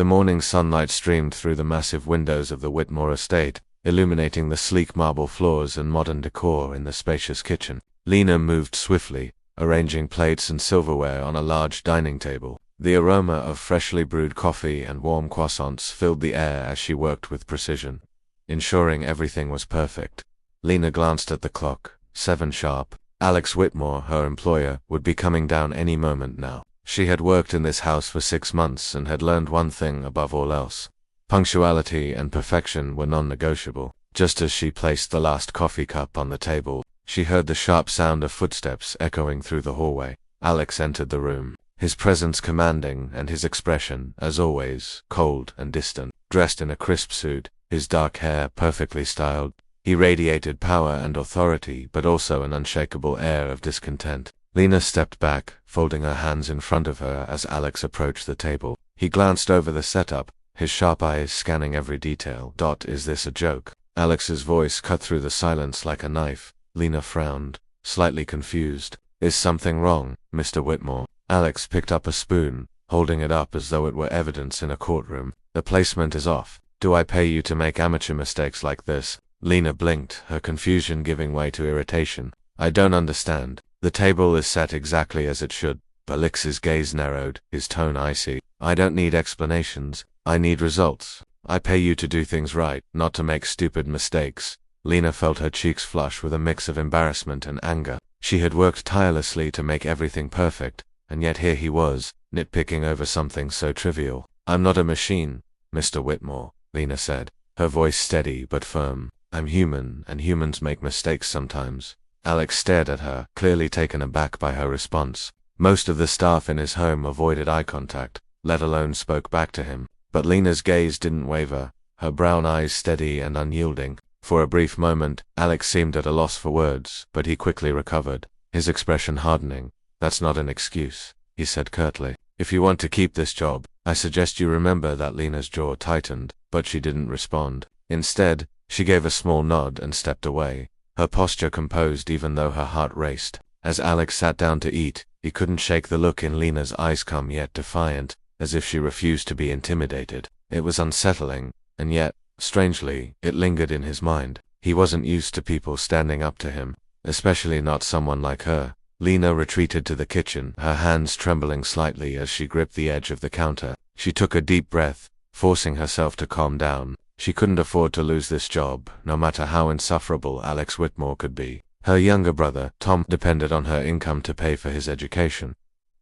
The morning sunlight streamed through the massive windows of the Whitmore estate, illuminating the sleek marble floors and modern decor in the spacious kitchen. Lena moved swiftly, arranging plates and silverware on a large dining table. The aroma of freshly brewed coffee and warm croissants filled the air as she worked with precision, ensuring everything was perfect. Lena glanced at the clock. 7 sharp. Alex Whitmore, her employer, would be coming down any moment now. She had worked in this house for 6 months and had learned one thing above all else. Punctuality and perfection were non-negotiable. Just as she placed the last coffee cup on the table, she heard the sharp sound of footsteps echoing through the hallway. Alex entered the room, his presence commanding and his expression, as always, cold and distant. Dressed in a crisp suit, his dark hair perfectly styled, he radiated power and authority, but also an unshakable air of discontent. Lena stepped back, folding her hands in front of her as Alex approached the table. He glanced over the setup, his sharp eyes scanning every detail. Is this a joke? Alex's voice cut through the silence like a knife. Lena frowned, slightly confused. Is something wrong, Mr. Whitmore? Alex picked up a spoon, holding it up as though it were evidence in a courtroom. The placement is off. Do I pay you to make amateur mistakes like this? Lena blinked, her confusion giving way to irritation. I don't understand. The table is set exactly as it should. Alex's gaze narrowed, his tone icy. I don't need explanations. I need results. I pay you to do things right, not to make stupid mistakes. Lena felt her cheeks flush with a mix of embarrassment and anger. She had worked tirelessly to make everything perfect, and yet here he was, nitpicking over something so trivial. I'm not a machine, Mr. Whitmore, Lena said, her voice steady but firm. I'm human, and humans make mistakes sometimes. Alex stared at her, clearly taken aback by her response. Most of the staff in his home avoided eye contact, let alone spoke back to him. But Lena's gaze didn't waver, her brown eyes steady and unyielding. For a brief moment, Alex seemed at a loss for words, but he quickly recovered, his expression hardening. That's not an excuse, he said curtly. If you want to keep this job, I suggest you remember that. Lena's jaw tightened, but she didn't respond. Instead, she gave a small nod and stepped away, her posture composed even though her heart raced. As Alex sat down to eat, he couldn't shake the look in Lena's eyes, calm yet defiant, as if she refused to be intimidated. It was unsettling, and yet, strangely, it lingered in his mind. He wasn't used to people standing up to him, especially not someone like her. Lena retreated to the kitchen, her hands trembling slightly as she gripped the edge of the counter. She took a deep breath, forcing herself to calm down. She couldn't afford to lose this job, no matter how insufferable Alex Whitmore could be. Her younger brother, Tom, depended on her income to pay for his education.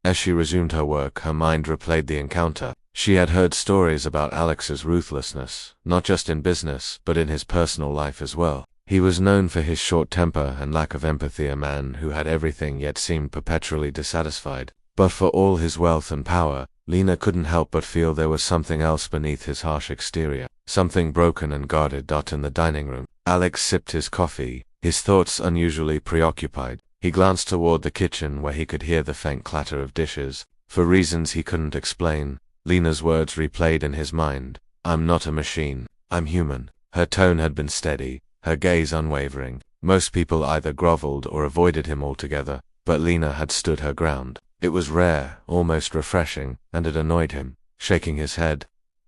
As she resumed her work, her mind replayed the encounter. She had heard stories about Alex's ruthlessness, not just in business, but in his personal life as well. He was known for his short temper and lack of empathy, a man who had everything yet seemed perpetually dissatisfied. But for all his wealth and power, Lena couldn't help but feel there was something else beneath his harsh exterior, something broken and guarded. In the dining room, Alex sipped his coffee, his thoughts unusually preoccupied. He glanced toward the kitchen where he could hear the faint clatter of dishes. For reasons he couldn't explain, Lena's words replayed in his mind. I'm not a machine. I'm human. Her tone had been steady, her gaze unwavering. Most people either groveled or avoided him altogether, but Lena had stood her ground. It was rare, almost refreshing, and it annoyed him. Shaking his head,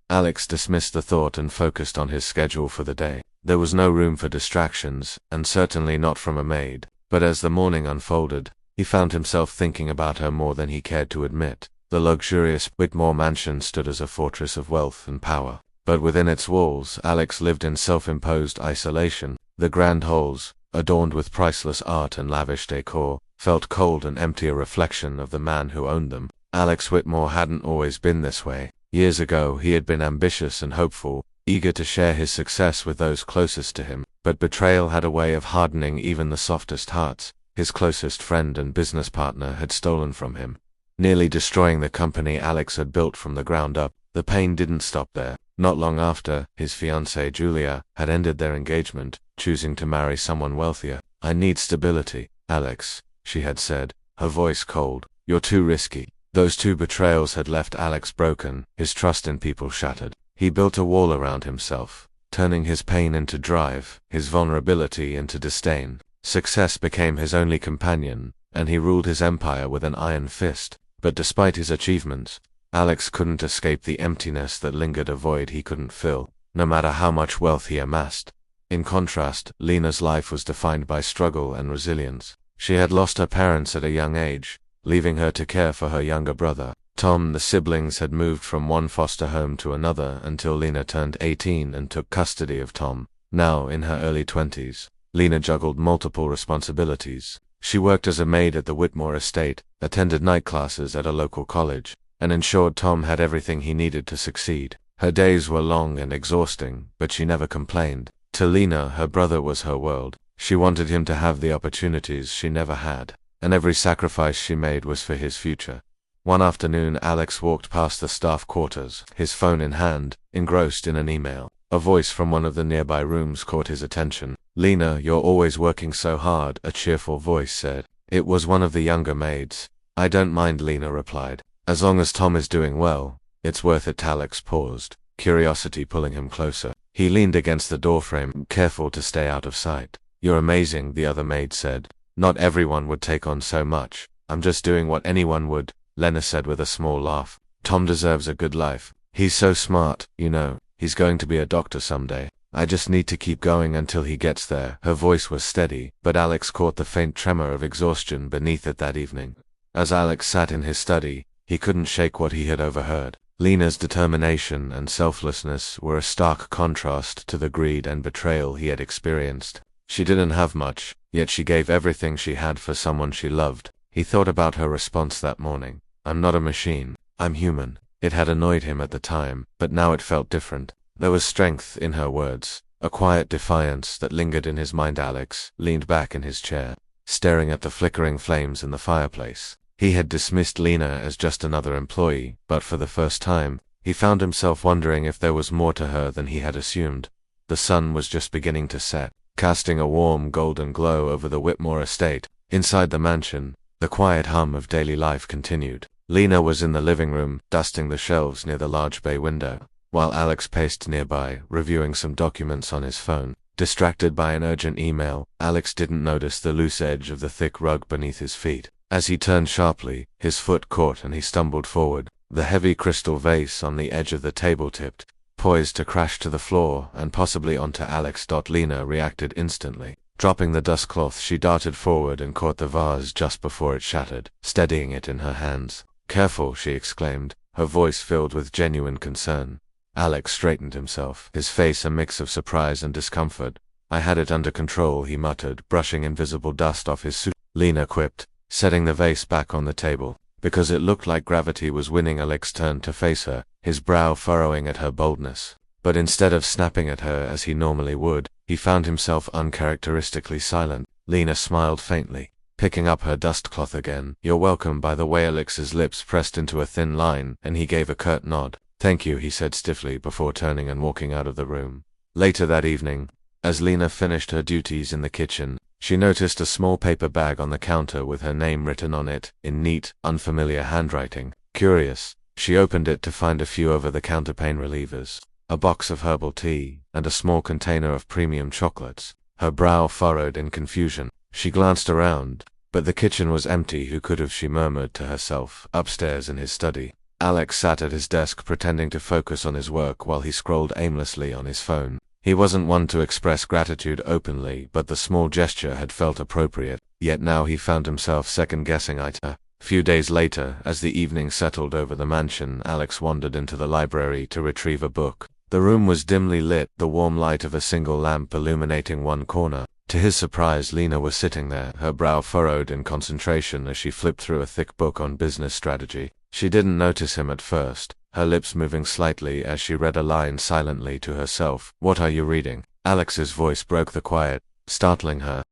Alex dismissed the thought and focused on his schedule for the day. There was no room for distractions, and certainly not from a maid. But as the morning unfolded, he found himself thinking about her more than he cared to admit. The luxurious Whitmore mansion stood as a fortress of wealth and power. But within its walls, Alex lived in self-imposed isolation. The grand halls, adorned with priceless art and lavish decor, felt cold and empty, a reflection of the man who owned them. Alex Whitmore hadn't always been this way. Years ago, he had been ambitious and hopeful, eager to share his success with those closest to him. But betrayal had a way of hardening even the softest hearts. His closest friend and business partner had stolen from him, nearly destroying the company Alex had built from the ground up. The pain didn't stop there. Not long after, his fiancée Julia had ended their engagement, choosing to marry someone wealthier. I need stability, Alex, she had said, her voice cold. You're too risky. Those 2 betrayals had left Alex broken, his trust in people shattered. He built a wall around himself, turning his pain into drive, his vulnerability into disdain. Success became his only companion, and he ruled his empire with an iron fist. But despite his achievements, Alex couldn't escape the emptiness that lingered, a void he couldn't fill, no matter how much wealth he amassed. In contrast, Lena's life was defined by struggle and resilience. She had lost her parents at a young age, leaving her to care for her younger brother, Tom. The siblings had moved from one foster home to another until Lena turned 18 and took custody of Tom. Now, in her early 20s, Lena juggled multiple responsibilities. She worked as a maid at the Whitmore estate, attended night classes at a local college, and ensured Tom had everything he needed to succeed. Her days were long and exhausting, but she never complained. To Lena, her brother was her world. She wanted him to have the opportunities she never had, and every sacrifice she made was for his future. One afternoon, Alex walked past the staff quarters, his phone in hand, engrossed in an email. A voice from one of the nearby rooms caught his attention. "Lena, you're always working so hard," a cheerful voice said. It was one of the younger maids. "I don't mind," Lena replied. "As long as Tom is doing well, it's worth it." Alex paused, curiosity pulling him closer. He leaned against the doorframe, careful to stay out of sight. "You're amazing," the other maid said. "Not everyone would take on so much." "I'm just doing what anyone would," Lena said with a small laugh. "Tom deserves a good life. He's so smart, you know. He's going to be a doctor someday. I just need to keep going until he gets there." Her voice was steady, but Alex caught the faint tremor of exhaustion beneath it that evening. As Alex sat in his study, he couldn't shake what he had overheard. Lena's determination and selflessness were a stark contrast to the greed and betrayal he had experienced. She didn't have much, yet she gave everything she had for someone she loved. He thought about her response that morning. "I'm not a machine. I'm human." It had annoyed him at the time, but now it felt different. There was strength in her words, a quiet defiance that lingered in his mind. Alex leaned back in his chair, staring at the flickering flames in the fireplace. He had dismissed Lena as just another employee, but for the first time, he found himself wondering if there was more to her than he had assumed. The sun was just beginning to set, casting a warm golden glow over the Whitmore estate. Inside the mansion, the quiet hum of daily life continued. Lena was in the living room, dusting the shelves near the large bay window, while Alex paced nearby, reviewing some documents on his phone. Distracted by an urgent email, Alex didn't notice the loose edge of the thick rug beneath his feet. As he turned sharply, his foot caught and he stumbled forward. The heavy crystal vase on the edge of the table tipped, poised to crash to the floor and possibly onto Alex. Lena reacted instantly. Dropping the dustcloth, she darted forward and caught the vase just before it shattered, steadying it in her hands. "Careful," she exclaimed, her voice filled with genuine concern. Alex straightened himself, his face a mix of surprise and discomfort. "I had it under control," he muttered, brushing invisible dust off his suit. Lena quipped, setting the vase back on the table. Because it looked like gravity was winning, Alex turned to face her, his brow furrowing at her boldness. But instead of snapping at her as he normally would, he found himself uncharacteristically silent. Lena smiled faintly, picking up her dustcloth again. "You're welcome." By the way, Alex's lips pressed into a thin line, and he gave a curt nod. "Thank you," he said stiffly before turning and walking out of the room. Later that evening, as Lena finished her duties in the kitchen, she noticed a small paper bag on the counter with her name written on it, in neat, unfamiliar handwriting. Curious, she opened it to find a few over-the-counter pain relievers, a box of herbal tea, and a small container of premium chocolates. Her brow furrowed in confusion. She glanced around, but the kitchen was empty. Who could have, she murmured to herself, upstairs in his study. Alex sat at his desk pretending to focus on his work while he scrolled aimlessly on his phone. He wasn't one to express gratitude openly, but the small gesture had felt appropriate, yet now he found himself second-guessing it. A few days later, as the evening settled over the mansion, Alex wandered into the library to retrieve a book. The room was dimly lit, the warm light of a single lamp illuminating one corner. To his surprise, Lena was sitting there, her brow furrowed in concentration as she flipped through a thick book on business strategy. She didn't notice him at first, her lips moving slightly as she read a line silently to herself. "What are you reading?" Alex's voice broke the quiet, startling her.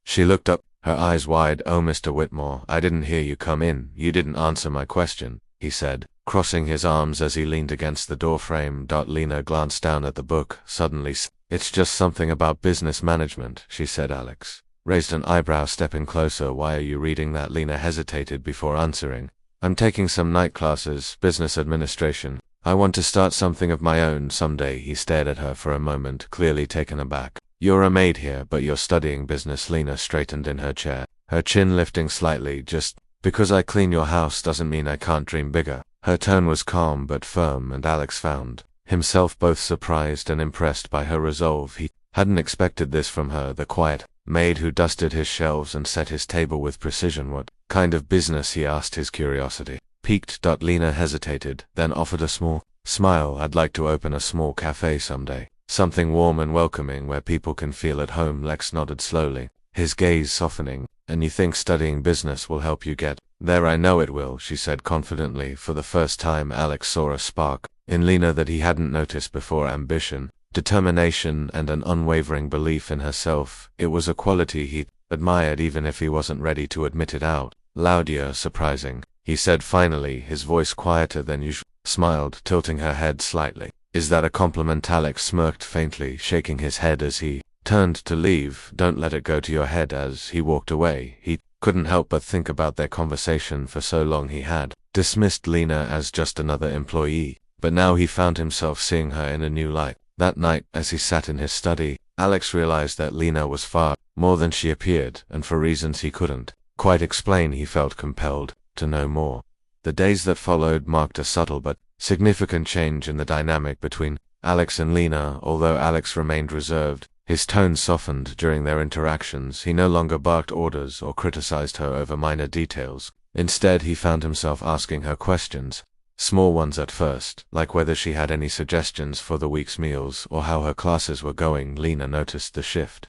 She looked up, her eyes wide. "Oh, Mr. Whitmore, I didn't hear you come in. You didn't answer my question," he said, crossing his arms as he leaned against the doorframe. Lena glanced down at the book, suddenly. "It's just something about business management," she said. Alex raised an eyebrow, stepping closer. "Why are you reading that?" Lena hesitated before answering. "I'm taking some night classes, business administration. I want to start something of my own someday." He stared at her for a moment, clearly taken aback. "You're a maid here, but you're studying business." Lena straightened in her chair, her chin lifting slightly. Because I clean your house doesn't mean I can't dream bigger. Her tone was calm but firm, and Alex found himself both surprised and impressed by her resolve. He hadn't expected this from her, the quiet maid who dusted his shelves and set his table with precision. What kind of business? He asked, his curiosity piqued. Lena hesitated, then offered a small smile. I'd like to open a small cafe someday. Something warm and welcoming where people can feel at home. Lex nodded slowly, his gaze softening. And you think studying business will help you get there? I know it will, she said confidently. For the first time, Alex saw a spark in Lena that he hadn't noticed before: ambition, determination, and an unwavering belief in herself. It was a quality he admired, even if he wasn't ready to admit it out loud. "You're surprising," he said finally, his voice quieter than usual. Smiled, tilting her head slightly. "Is that a compliment?" Alex smirked faintly, shaking his head as he turned to leave. "Don't let it go to your head." As he walked away, he couldn't help but think about their conversation. For so long he had dismissed Lena as just another employee, but now he found himself seeing her in a new light. That night, as he sat in his study, Alex realized that Lena was far more than she appeared, and for reasons he couldn't quite explain, he felt compelled to know more. The days that followed marked a subtle but significant change in the dynamic between Alex and Lena. Although Alex remained reserved, his tone softened during their interactions. He no longer barked orders or criticized her over minor details. Instead, he found himself asking her questions, small ones at first, like whether she had any suggestions for the week's meals or how her classes were going. Lena noticed the shift,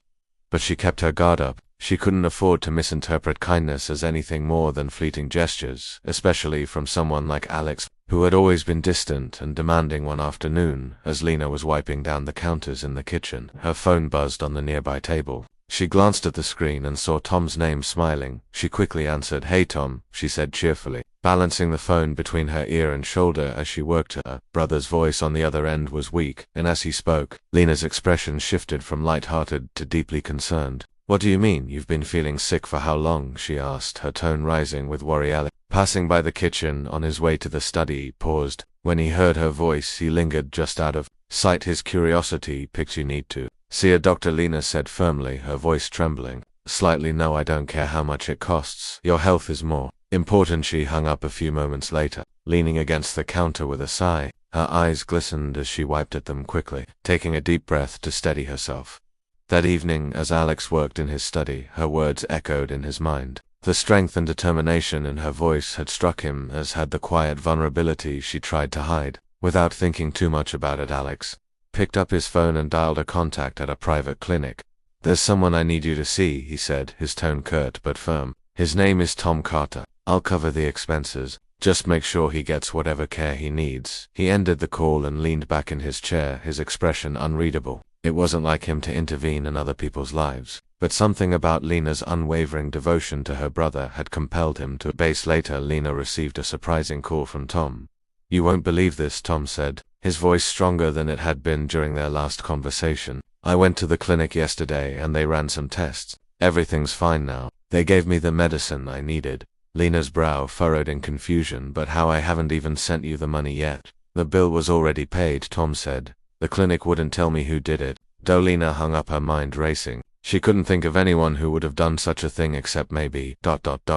but she kept her guard up. She couldn't afford to misinterpret kindness as anything more than fleeting gestures, especially from someone like Alex, who had always been distant and demanding. One afternoon, as Lena was wiping down the counters in the kitchen, her phone buzzed on the nearby table. She glanced at the screen and saw Tom's name. Smiling, she quickly answered. "Hey Tom," she said cheerfully, balancing the phone between her ear and shoulder as she worked. Her brother's voice on the other end was weak, and as he spoke, Lena's expression shifted from light-hearted to deeply concerned. "What do you mean? You've been feeling sick for how long?" she asked, her tone rising with worry. Alex, passing by the kitchen on his way to the study, paused. When he heard her voice, he lingered just out of sight, his curiosity piqued. "You need to see a doctor," Lena said firmly, her voice trembling slightly. "No, I don't care how much it costs. Your health is more important." She hung up a few moments later, leaning against the counter with a sigh. Her eyes glistened as she wiped at them quickly, taking a deep breath to steady herself. That evening, as Alex worked in his study, her words echoed in his mind. The strength and determination in her voice had struck him, as had the quiet vulnerability she tried to hide. Without thinking too much about it, Alex picked up his phone and dialed a contact at a private clinic. "There's someone I need you to see," he said, his tone curt but firm. "His name is Tom Carter. I'll cover the expenses. Just make sure he gets whatever care he needs." He ended the call and leaned back in his chair, his expression unreadable. It wasn't like him to intervene in other people's lives, but something about Lena's unwavering devotion to her brother had compelled him to base. Later, Lena received a surprising call from Tom. "You won't believe this," Tom said, his voice stronger than it had been during their last conversation. "I went to the clinic yesterday and they ran some tests. Everything's fine now. They gave me the medicine I needed." Lena's brow furrowed in confusion. "But how? I haven't even sent you the money yet." "The bill was already paid," Tom said. "The clinic wouldn't tell me who did it." Lena hung up, her mind racing. She couldn't think of anyone who would have done such a thing except maybe...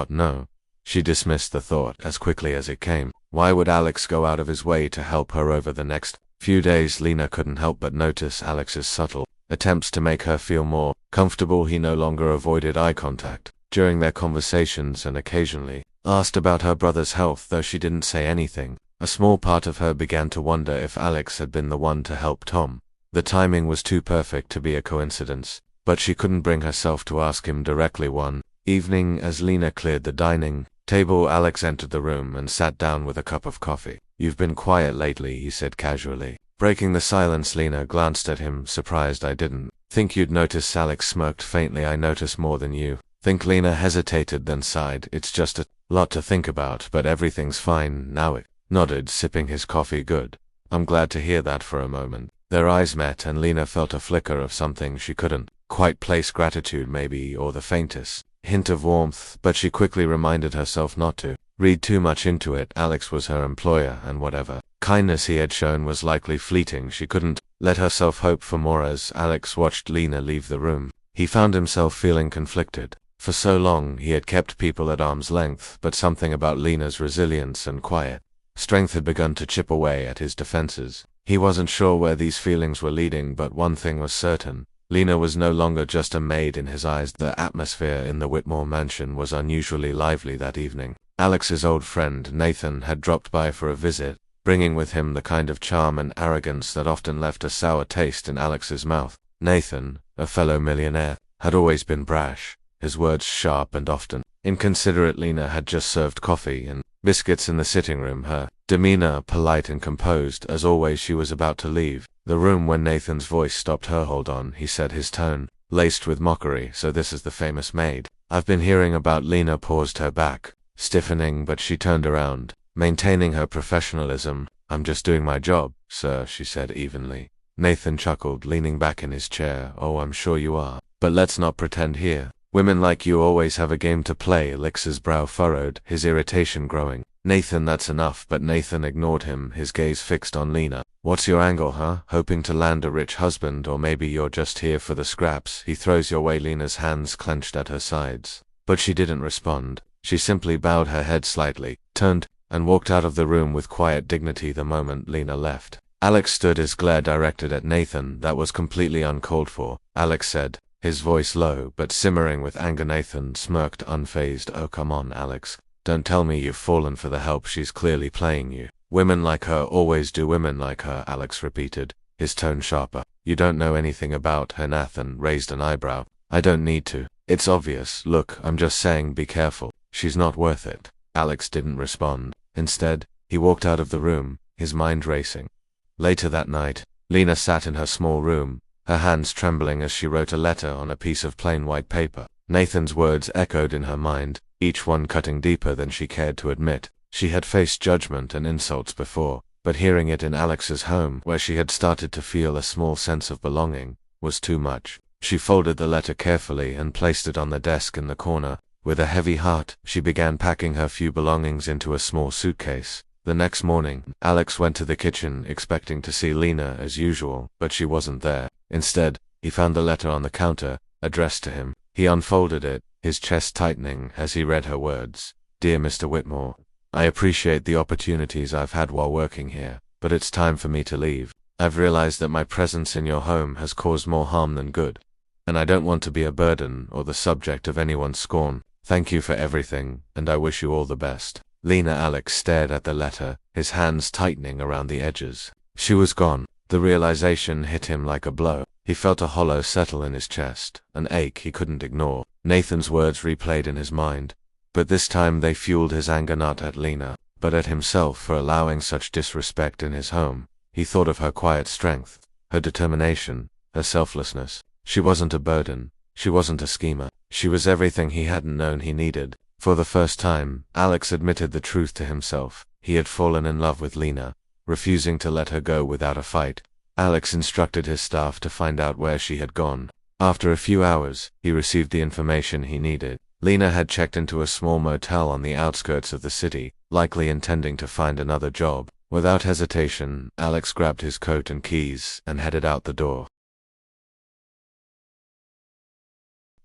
No. She dismissed the thought as quickly as it came. Why would Alex go out of his way to help her? Over the next few days, Lena couldn't help but notice Alex's subtle attempts to make her feel more comfortable. He no longer avoided eye contact during their conversations and occasionally asked about her brother's health, though she didn't say anything. A small part of her began to wonder if Alex had been the one to help Tom. The timing was too perfect to be a coincidence, but she couldn't bring herself to ask him directly. One evening, as Lena cleared the dining table, Alex entered the room and sat down with a cup of coffee. "You've been quiet lately," he said casually. Breaking the silence, Lena glanced at him, surprised. "I didn't think you'd notice." Alex smirked faintly. "I notice more than you think." Lena hesitated, then sighed. "It's just a lot to think about, but everything's fine now." It nodded, sipping his coffee. "Good. I'm glad to hear that." For a moment, their eyes met, and Lena felt a flicker of something she couldn't quite place. Gratitude, maybe, or the faintest hint of warmth, but she quickly reminded herself not to read too much into it. Alex was her employer, and whatever kindness he had shown was likely fleeting. She couldn't let herself hope for more. As Alex watched Lena leave the room, he found himself feeling conflicted. For so long, he had kept people at arm's length, but something about Lena's resilience and quiet strength had begun to chip away at his defenses. He wasn't sure where these feelings were leading, but one thing was certain. Lena was no longer just a maid in his eyes. The atmosphere in the Whitmore mansion was unusually lively that evening. Alex's old friend, Nathan, had dropped by for a visit, bringing with him the kind of charm and arrogance that often left a sour taste in Alex's mouth. Nathan, a fellow millionaire, had always been brash, his words sharp and often inconsiderate. Lena had just served coffee and biscuits in the sitting room, her demeanor polite and composed. As always, she was about to leave the room when Nathan's voice stopped her. "Hold on," he said, his tone laced with mockery. "So this is the famous Maid I've been hearing about." Lena paused, her back stiffening, but she turned around, maintaining her professionalism. "I'm just doing my job, sir," she said evenly. Nathan chuckled, leaning back in his chair. "Oh, I'm sure you are. But let's not pretend here. Women like you always have a game to play." Alex's brow furrowed, his irritation growing. "Nathan, that's enough." But Nathan ignored him, his gaze fixed on Lena. "What's your angle, huh? Hoping to land a rich husband, or maybe you're just here for the scraps he throws your way?" Lena's hands clenched at her sides. But she didn't respond. She simply bowed her head slightly, turned, and walked out of the room with quiet dignity. The moment Lena left, Alex stood, his glare directed at Nathan. "That was completely uncalled for," Alex said, his voice low but simmering with anger. Nathan smirked, unfazed. "Oh, come on, Alex. Don't tell me you've fallen for the help. She's clearly playing you." "Women like her always do." "Women like her," Alex repeated, his tone sharper. "You don't know anything about her." Nathan raised an eyebrow. "I don't need to. It's obvious. Look, I'm just saying, be careful. She's not worth it." Alex didn't respond. Instead, he walked out of the room, his mind racing. Later that night, Lena sat in her small room, her hands trembling as she wrote a letter on a piece of plain white paper. Nathan's words echoed in her mind, each one cutting deeper than she cared to admit. She had faced judgment and insults before, but hearing it in Alex's home, where she had started to feel a small sense of belonging, was too much. She folded the letter carefully and placed it on the desk in the corner. With a heavy heart, she began packing her few belongings into a small suitcase. The next morning, Alex went to the kitchen expecting to see Lena as usual, but she wasn't there. Instead, he found the letter on the counter, addressed to him. He unfolded it, his chest tightening as he read her words. "Dear Mr. Whitmore, I appreciate the opportunities I've had while working here, but it's time for me to leave. I've realized that my presence in your home has caused more harm than good, and I don't want to be a burden or the subject of anyone's scorn. Thank you for everything, and I wish you all the best." Lena. Alex stared at the letter, his hands tightening around the edges. She was gone. The realization hit him like a blow. He felt a hollow settle in his chest, an ache he couldn't ignore. Nathan's words replayed in his mind, but this time they fueled his anger, not at Lena, but at himself for allowing such disrespect in his home. He thought of her quiet strength, her determination, her selflessness. She wasn't a burden. She wasn't a schemer. She was everything he hadn't known he needed. For the first time, Alex admitted the truth to himself. He had fallen in love with Lena, refusing to let her go without a fight. Alex instructed his staff to find out where she had gone. After a few hours, he received the information he needed. Lena had checked into a small motel on the outskirts of the city, likely intending to find another job. Without hesitation, Alex grabbed his coat and keys and headed out the door.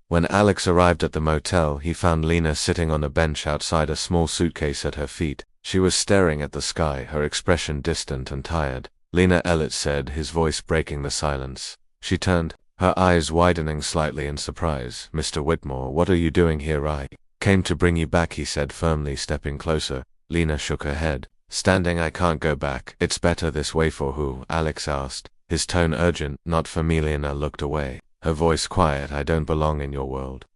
When Alex arrived at the motel, he found Lena sitting on a bench outside, a small suitcase at her feet. She was staring at the sky, her expression distant and tired. "Lena," Elliot said, his voice breaking the silence. She turned, her eyes widening slightly in surprise. "Mr. Whitmore, what are you doing here?" "I came to bring you back," he said firmly, stepping closer. Lena shook her head. Standing. "I can't go back." "It's better this way." "For who?" Alex asked, his tone urgent. "Not for me." Lena looked away, her voice quiet. "I don't belong in your world.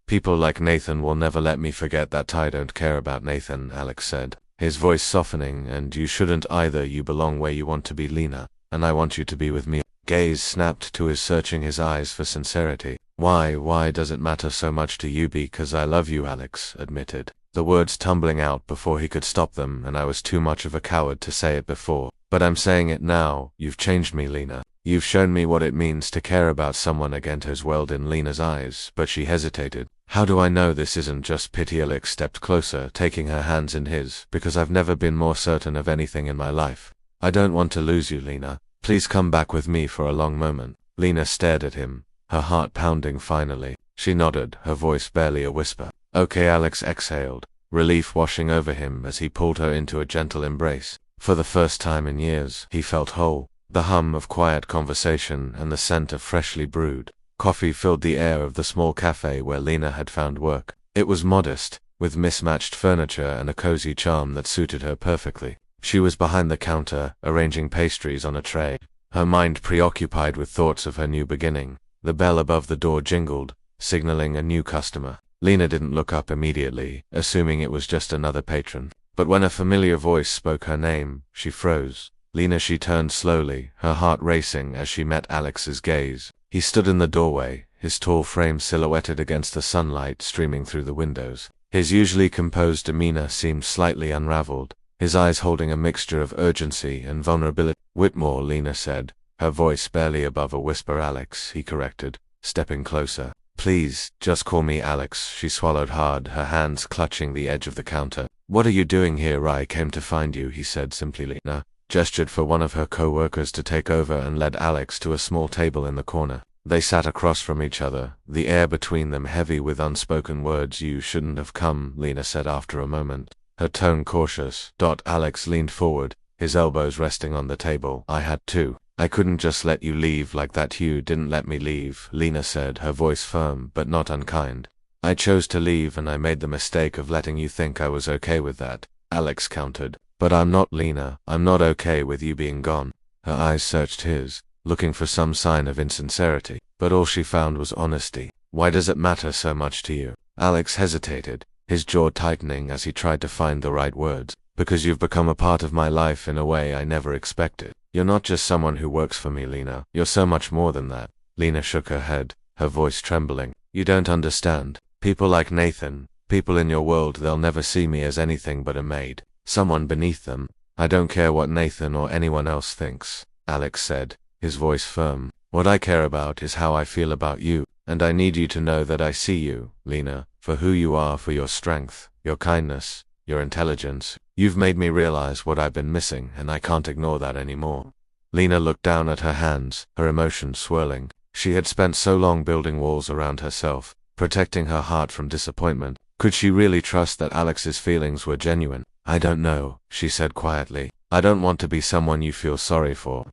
People like Nathan will never let me forget that." "I don't care about Nathan," Alex said, his voice softening. "And you shouldn't either. You belong where you want to be, Lena, and I want you to be with me." Gaze snapped to his, searching his eyes for sincerity. Why does it matter so much to you?" "Because I love you," Alex admitted, the words tumbling out before he could stop them, "and I was too much of a coward to say it before. But I'm saying it now. You've changed me, Lena. You've shown me what it means to care about someone." Again his welled in Lena's eyes, but she hesitated. "How do I know this isn't just pity?" Alex stepped closer, taking her hands in his. "Because I've never been more certain of anything in my life. I don't want to lose you, Lena. Please come back with me for a long moment." Lena stared at him, her heart pounding. Finally, She nodded, her voice barely a whisper. Okay, Alex exhaled, relief washing over him as he pulled her into a gentle embrace. For the first time in years, he felt whole. The hum of quiet conversation and the scent of freshly brewed coffee filled the air of the small cafe where Lena had found work. It was modest, with mismatched furniture and a cozy charm that suited her perfectly. She was behind the counter, arranging pastries on a tray, her mind preoccupied with thoughts of her new beginning. The bell above the door jingled, signaling a new customer. Lena didn't look up immediately, assuming it was just another patron. But when a familiar voice spoke her name, she froze. Lena, she turned slowly, her heart racing as she met Alex's gaze. He stood in the doorway, his tall frame silhouetted against the sunlight streaming through the windows. His usually composed demeanor seemed slightly unraveled, his eyes holding a mixture of urgency and vulnerability. Whitmore, Lena said, her voice barely above a whisper. Alex, he corrected, stepping closer. Please, just call me Alex. She swallowed hard, her hands clutching the edge of the counter. What are you doing here? I came to find you, he said simply. Lena gestured for one of her co-workers to take over and led Alex to a small table in the corner. They sat across from each other, the air between them heavy with unspoken words. You shouldn't have come, Lena said after a moment, her tone cautious. Alex leaned forward, his elbows resting on the table. I had to. I couldn't just let you leave like that. You didn't let me leave, Lena said, her voice firm but not unkind. I chose to leave and I made the mistake of letting you think I was okay with that, Alex countered. But I'm not, Lena. I'm not okay with you being gone. Her eyes searched his, looking for some sign of insincerity, but all she found was honesty. Why does it matter so much to you? Alex hesitated, his jaw tightening as he tried to find the right words. Because you've become a part of my life in a way I never expected. You're not just someone who works for me, Lena. You're so much more than that. Lena shook her head, her voice trembling. You don't understand. People like Nathan, people in your world, they'll never see me as anything but a maid. Someone beneath them. I don't care what Nathan or anyone else thinks, Alex said, his voice firm. What I care about is how I feel about you, and I need you to know that I see you, Lena, for who you are, for your strength, your kindness, your intelligence. You've made me realize what I've been missing, and I can't ignore that anymore. Lena looked down at her hands, her emotions swirling. She had spent so long building walls around herself, protecting her heart from disappointment. Could she really trust that Alex's feelings were genuine? I don't know, she said quietly. I don't want to be someone you feel sorry for.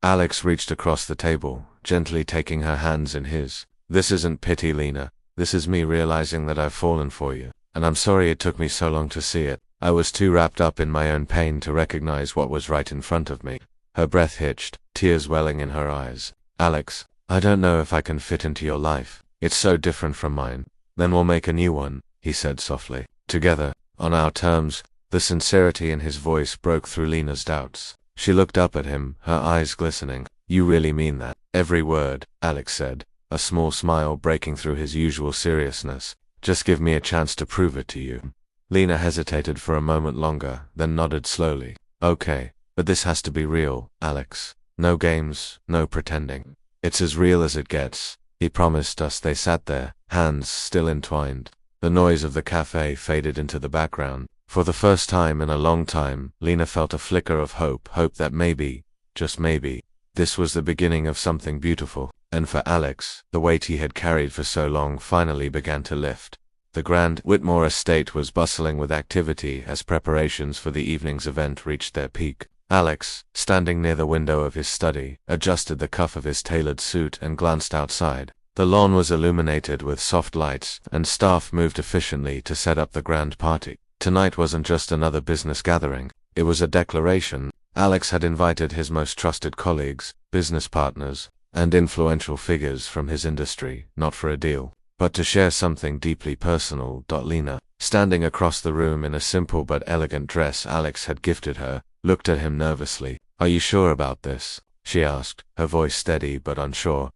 Alex reached across the table, gently taking her hands in his. This isn't pity, Lena. This is me realizing that I've fallen for you. And I'm sorry it took me so long to see it. I was too wrapped up in my own pain to recognize what was right in front of me. Her breath hitched, tears welling in her eyes. Alex, I don't know if I can fit into your life. It's so different from mine. Then we'll make a new one, he said softly. Together, on our terms. The sincerity in his voice broke through Lena's doubts. She looked up at him, her eyes glistening. You really mean that? Every word, Alex said, a small smile breaking through his usual seriousness. Just give me a chance to prove it to you. Lena hesitated for a moment longer, then nodded slowly. Okay, but this has to be real, Alex. No games, no pretending. It's as real as it gets, he promised us. They sat there, hands still entwined. The noise of the cafe faded into the background. For the first time in a long time, Lena felt a flicker of hope that maybe, just maybe, this was the beginning of something beautiful. And for Alex, the weight he had carried for so long finally began to lift. The grand Whitmore estate was bustling with activity as preparations for the evening's event reached their peak. Alex, standing near the window of his study, adjusted the cuff of his tailored suit and glanced outside. The lawn was illuminated with soft lights, and staff moved efficiently to set up the grand party. Tonight wasn't just another business gathering. It was a declaration. Alex had invited his most trusted colleagues, business partners, and influential figures from his industry, not for a deal, but to share something deeply personal. Lena, standing across the room in a simple but elegant dress Alex had gifted her, looked at him nervously. Are you sure about this? She asked, her voice steady but unsure.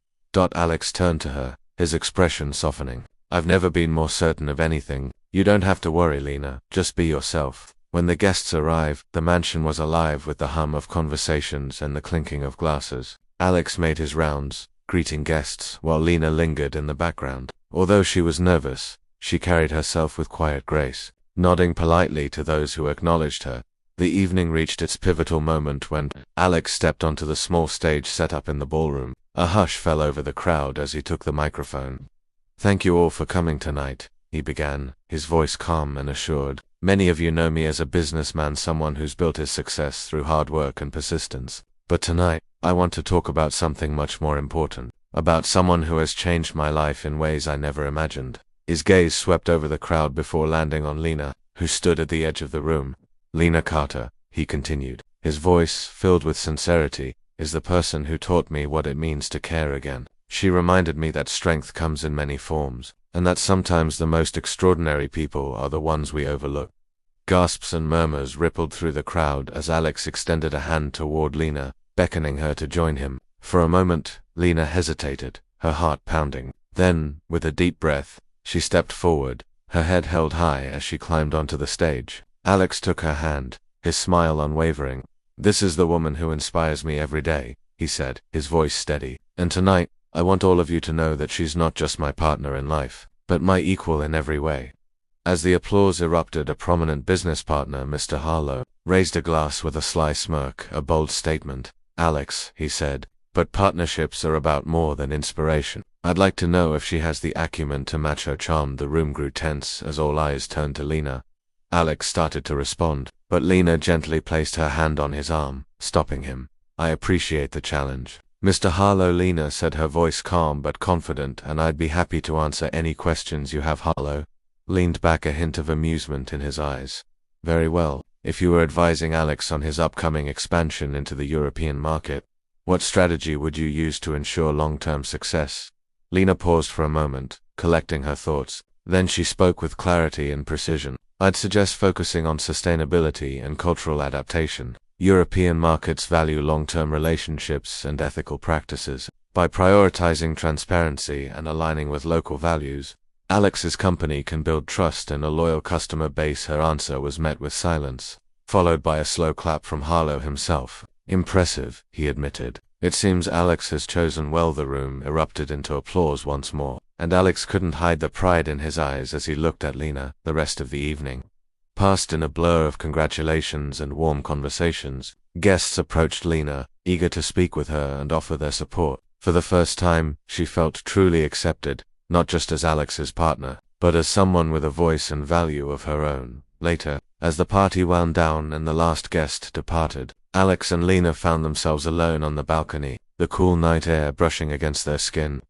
Alex turned to her, his expression softening. I've never been more certain of anything. You don't have to worry, Lena. Just be yourself. When the guests arrived, the mansion was alive with the hum of conversations and the clinking of glasses. Alex made his rounds, greeting guests, while Lena lingered in the background. Although she was nervous, she carried herself with quiet grace, nodding politely to those who acknowledged her. The evening reached its pivotal moment when Alex stepped onto the small stage set up in the ballroom. A hush fell over the crowd as he took the microphone. "Thank you all for coming tonight," he began, his voice calm and assured. "Many of you know me as a businessman, someone who's built his success through hard work and persistence. But tonight, I want to talk about something much more important, about someone who has changed my life in ways I never imagined." His gaze swept over the crowd before landing on Lena, who stood at the edge of the room. "Lena Carter," he continued, his voice filled with sincerity, "is the person who taught me what it means to care again. She reminded me that strength comes in many forms, and that sometimes the most extraordinary people are the ones we overlook." Gasps and murmurs rippled through the crowd as Alex extended a hand toward Lena, beckoning her to join him. For a moment, Lena hesitated, her heart pounding. Then, with a deep breath, she stepped forward, her head held high as she climbed onto the stage. Alex took her hand, his smile unwavering. "This is the woman who inspires me every day," he said, his voice steady. "And tonight, I want all of you to know that she's not just my partner in life, but my equal in every way." As the applause erupted, a prominent business partner, Mr. Harlow, raised a glass with a sly smirk, a bold statement. "Alex," he said, "but partnerships are about more than inspiration. I'd like to know if she has the acumen to match her charm." The room grew tense as all eyes turned to Lena. Alex started to respond, but Lena gently placed her hand on his arm, stopping him. "I appreciate the challenge, Mr. Harlow," Lena said, her voice calm but confident, "and I'd be happy to answer any questions you have." Harlow leaned back, a hint of amusement in his eyes. "Very well. If you were advising Alex on his upcoming expansion into the European market, what strategy would you use to ensure long-term success?" Lena paused for a moment, collecting her thoughts. Then she spoke with clarity and precision. "I'd suggest focusing on sustainability and cultural adaptation. European markets value long-term relationships and ethical practices. By prioritizing transparency and aligning with local values, Alex's company can build trust and a loyal customer base." Her answer was met with silence, followed by a slow clap from Harlow himself. "Impressive," he admitted. "It seems Alex has chosen well." The room erupted into applause once more, and Alex couldn't hide the pride in his eyes as he looked at Lena. The rest of the evening passed in a blur of congratulations and warm conversations. Guests approached Lena, eager to speak with her and offer their support. For the first time, she felt truly accepted, not just as Alex's partner, but as someone with a voice and value of her own. Later, as the party wound down and the last guest departed, Alex and Lena found themselves alone on the balcony, the cool night air brushing against their skin.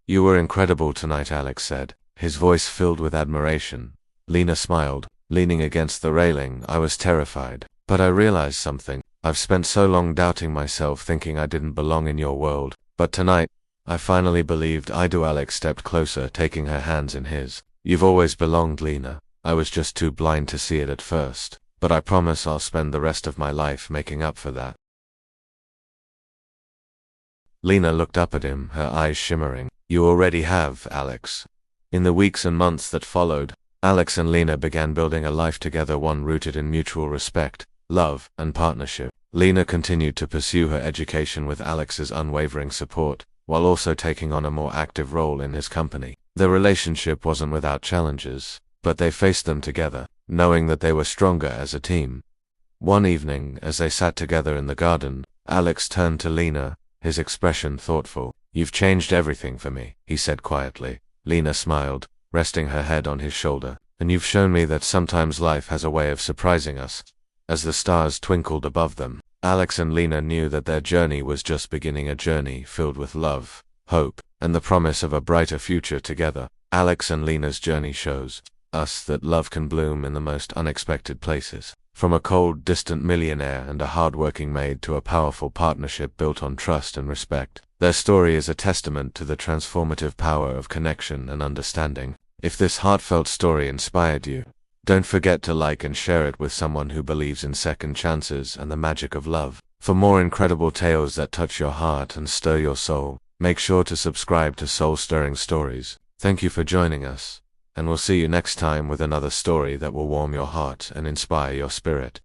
"You were incredible tonight," Alex said, his voice filled with admiration. Lena smiled, leaning against the railing. "I was terrified, but I realized something. I've spent so long doubting myself, thinking I didn't belong in your world. But tonight, I finally believed I do." Alex stepped closer, taking her hands in his. "You've always belonged, Lena. I was just too blind to see it at first. But I promise I'll spend the rest of my life making up for that." Lena looked up at him, her eyes shimmering. "You already have, Alex." In the weeks and months that followed, Alex and Lena began building a life together, one rooted in mutual respect, love, and partnership. Lena continued to pursue her education with Alex's unwavering support, while also taking on a more active role in his company. Their relationship wasn't without challenges, but they faced them together, knowing that they were stronger as a team. One evening, as they sat together in the garden, Alex turned to Lena, his expression thoughtful. "You've changed everything for me," he said quietly. Lena smiled, resting her head on his shoulder. "And you've shown me that sometimes life has a way of surprising us." As the stars twinkled above them, Alex and Lena knew that their journey was just beginning, a journey filled with love, hope, and the promise of a brighter future together. Alex and Lena's journey shows us that love can bloom in the most unexpected places. From a cold, distant millionaire and a hard-working maid to a powerful partnership built on trust and respect, their story is a testament to the transformative power of connection and understanding. If this heartfelt story inspired you, don't forget to like and share it with someone who believes in second chances and the magic of love. For more incredible tales that touch your heart and stir your soul, make sure to subscribe to Soul Stirring Stories. Thank you for joining us, and we'll see you next time with another story that will warm your heart and inspire your spirit.